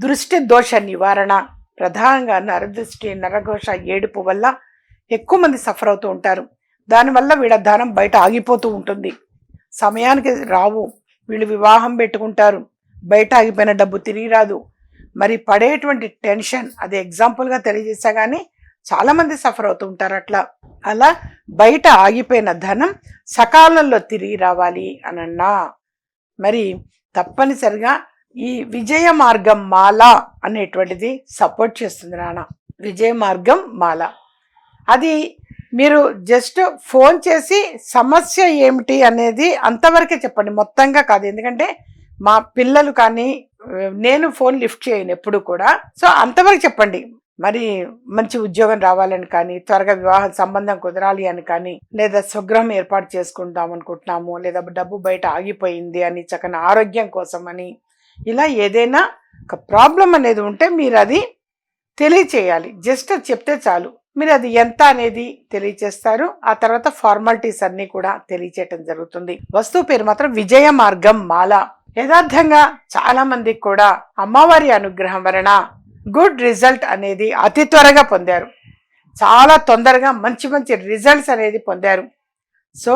దృష్టి దోష నివారణ, ప్రధానంగా నరదృష్టి, నరఘోష, ఏడుపు వల్ల ఎక్కువ మంది సఫర్ అవుతూ ఉంటారు. దానివల్ల వీళ్ళ ధనం బయట ఆగిపోతూ ఉంటుంది, సమయానికి రావు. వీళ్ళు వివాహం పెట్టుకుంటారు, బయట ఆగిపోయిన డబ్బు తిరిగి రాదు. మరి పడేటువంటి టెన్షన్, అది ఎగ్జాంపుల్గా తెలియజేసా కానీ చాలామంది సఫర్ అవుతూ ఉంటారు. అలా బయట ఆగిపోయిన ధనం సకాలంలో తిరిగి రావాలి అనన్నా మరి తప్పనిసరిగా ఈ విజయ మార్గం మాల అనేటువంటిది సపోర్ట్ చేస్తుంది నాన్న. విజయ మార్గం మాల అది మీరు జస్ట్ ఫోన్ చేసి సమస్య ఏమిటి అనేది అంతవరకే చెప్పండి, మొత్తంగా కాదు. ఎందుకంటే మా పిల్లలు కానీ నేను ఫోన్ లిఫ్ట్ చేయను ఎప్పుడు కూడా. సో అంతవరకు చెప్పండి. మరి మంచి ఉద్యోగం రావాలని కానీ, త్వరగా వివాహ సంబంధం కుదరాలి అని కానీ, లేదా స్వగృహం ఏర్పాటు చేసుకుందాం అనుకుంటున్నాము, లేదా డబ్బు బయట ఆగిపోయింది అని, చక్కని ఆరోగ్యం కోసం అని, ఇలా ఏదైనా ఒక ప్రాబ్లం అనేది ఉంటే మీరు అది తెలియచేయాలి. జస్ట్ చెప్తే చాలు, మీరు అది ఎంత అనేది తెలియచేస్తారు. ఆ తర్వాత ఫార్మాలిటీస్ అన్నీ కూడా తెలియచేయటం జరుగుతుంది. వస్తువు పేరు మాత్రం విజయ మార్గం మాల. యథార్థంగా చాలా మందికి కూడా అమ్మవారి అనుగ్రహం వలన గుడ్ రిజల్ట్ అనేది అతి త్వరగా పొందారు. చాలా తొందరగా మంచి మంచి రిజల్ట్స్ అనేది పొందారు. సో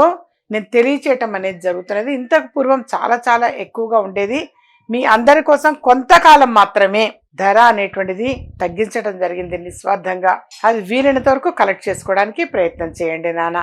నేను తెలియచేయటం అనేది జరుగుతున్నది. ఇంతకు పూర్వం చాలా చాలా ఎక్కువగా ఉండేది. మీ అందరి కోసం కొంతకాలం మాత్రమే ధర అనేటువంటిది తగ్గించడం జరిగింది నిస్వార్థంగా. అది వీలైనంత వరకు కలెక్ట్ చేసుకోవడానికి ప్రయత్నం చేయండి నాన్న.